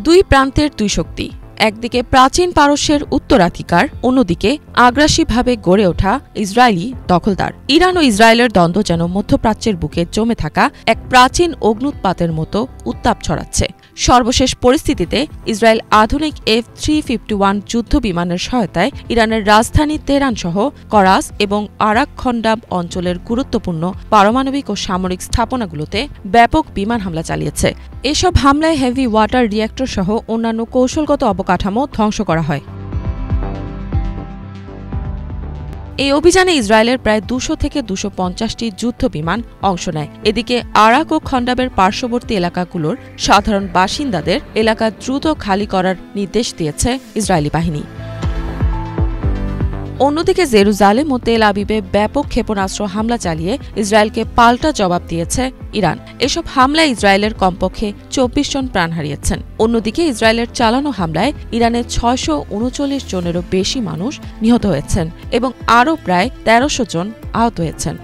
দুই প্রান্তের দুই শক্তি, একদিকে প্রাচীন পারস্যের উত্তরাধিকার, অন্যদিকে আগ্রাসীভাবে গড়ে ওঠা ইসরায়েলি দখলদার। ইরান ও ইসরায়েলের দ্বন্দ্ব যেন মধ্যপ্রাচ্যের বুকে জমে থাকা এক প্রাচীন অগ্নুৎপাতের মতো উত্তাপ ছড়াচ্ছে। সর্বশেষ পরিস্থিতিতে ইসরায়েল আধুনিক F-351 যুদ্ধ বিমানের সহায়তায় ইরানের রাজধানী তেহরান সহ করাস এবং আরাক খন্ডাব অঞ্চলের গুরুত্বপূর্ণ পারমাণবিক ও সামরিক স্থাপনাগুলোতে ব্যাপক বিমান হামলা চালিয়েছে। এসব হামলায় হেভি ওয়াটার রিয়্যাক্টর সহ অন্যান্য কৌশলগত অবকাঠামো ধ্বংস করা হয়। এই অভিযানে ইসরায়েলের প্রায় ২০০ থেকে ২৫০টি যুদ্ধ বিমান অংশ নেয়। এদিকে আরাক ও খন্ডাবের পার্শ্ববর্তী এলাকাগুলোর সাধারণ বাসিন্দাদের এলাকা দ্রুত খালি করার নির্দেশ দিয়েছে ইসরায়েলি বাহিনী। অন্যদিকে জেরুজালেম ও তেল আবিবে ব্যাপক ক্ষেপণাস্ত্র হামলা চালিয়ে ইসরায়েলকে পাল্টা জবাব দিয়েছে ইরান। এসব হামলায় ইসরায়েলের কমপক্ষে ২৪ জন প্রাণ হারিয়েছেন। অন্যদিকে ইসরায়েলের চালানো হামলায় ইরানের ৬৩৯ জনেরও বেশি মানুষ নিহত হয়েছেন এবং আরও প্রায় ১৩০০ জন আহত হয়েছেন।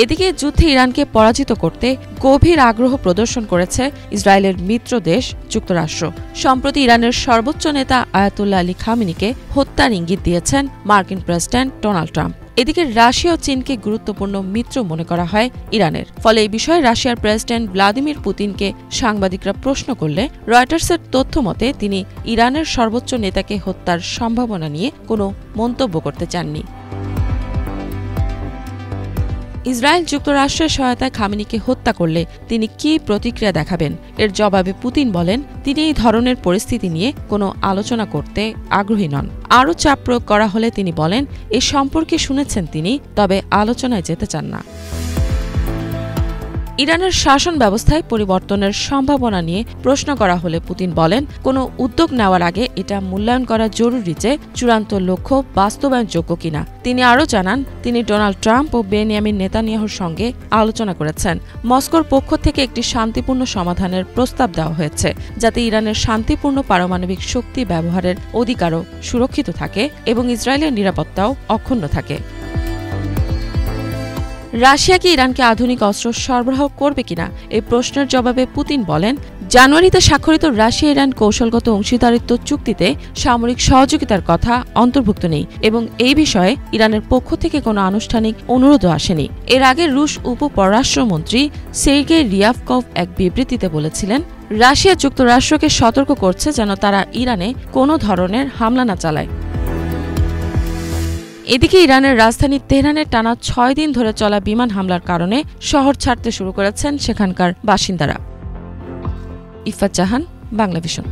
এদিকে যুদ্ধে ইরানকে পরাজিত করতে গভীর আগ্রহ প্রদর্শন করেছে ইসরায়েলের মিত্র দেশ যুক্তরাষ্ট্র। সম্প্রতি ইরানের সর্বোচ্চ নেতা আয়াতুল্লাহ আলী খামেনিকে হত্যার ইঙ্গিত দিয়েছেন মার্কিন প্রেসিডেন্ট ডোনাল্ড ট্রাম্প। এদিকে রাশিয়া ও চীনকে গুরুত্বপূর্ণ মিত্র মনে করা হয় ইরানের। ফলে এই বিষয়ে রাশিয়ার প্রেসিডেন্ট ভ্লাদিমির পুতিনকে সাংবাদিকরা প্রশ্ন করলে রয়টার্সের তথ্য মতে তিনি ইরানের সর্বোচ্চ নেতাকে হত্যার সম্ভাবনা নিয়ে কোনো মন্তব্য করতে চাননি। ইসরায়েল যুক্তরাষ্ট্রের সহায়তায় খামেনিকে হত্যা করলে তিনি কী প্রতিক্রিয়া দেখাবেন, এর জবাবে পুতিন বলেন তিনি এই ধরনের পরিস্থিতি নিয়ে কোনো আলোচনা করতে আগ্রহী নন। আরও চাপ প্রয়োগ করা হলে তিনি বলেন এ সম্পর্কে শুনেছেন তিনি, তবে আলোচনায় যেতে চান না। ইরানের শাসন ব্যবস্থায় পরিবর্তনের সম্ভাবনা নিয়ে প্রশ্ন করা হলে পুতিন বলেন কোনো উদ্যোগ নেওয়ার আগে এটা মূল্যায়ন করা জরুরি যে চূড়ান্ত লক্ষ্য বাস্তবায়নযোগ্য কিনা। তিনি আরও জানান তিনি ডোনাল্ড ট্রাম্প ও বেনিয়ামিন নেতানিয়াহুর সঙ্গে আলোচনা করেছেন। মস্কোর পক্ষ থেকে একটি শান্তিপূর্ণ সমাধানের প্রস্তাব দেওয়া হয়েছে যাতে ইরানের শান্তিপূর্ণ পারমাণবিক শক্তি ব্যবহারের অধিকারও সুরক্ষিত থাকে এবং ইসরায়েলের নিরাপত্তাও অক্ষুণ্ণ থাকে। রাশিয়া কি ইরানকে আধুনিক অস্ত্র সরবরাহ করবে কিনা এই প্রশ্নের জবাবে পুতিন বলেন জানুয়ারিতে স্বাক্ষরিত রাশিয়া ইরান কৌশলগত অংশীদারিত্ব চুক্তিতে সামরিক সহযোগিতার কথা অন্তর্ভুক্ত নেই এবং এই বিষয়ে ইরানের পক্ষ থেকে কোনো আনুষ্ঠানিক অনুরোধও আসেনি। এর আগে রুশ উপপররাষ্ট্রমন্ত্রী সের্গেই রিয়াভকভ এক বিবৃতিতে বলেছিলেন রাশিয়া যুক্তরাষ্ট্রকে সতর্ক করছে যেন তারা ইরানে কোনো ধরনের হামলা না চালায়। এদিকে ইরানের রাজধানী তেহরানের টানা ৬ দিন ধরে চলা বিমান হামলার কারণে শহর ছাড়তে শুরু করেছেন সেখানকার বাসিন্দারা। ইফাত জাহান, বাংলাভিশন।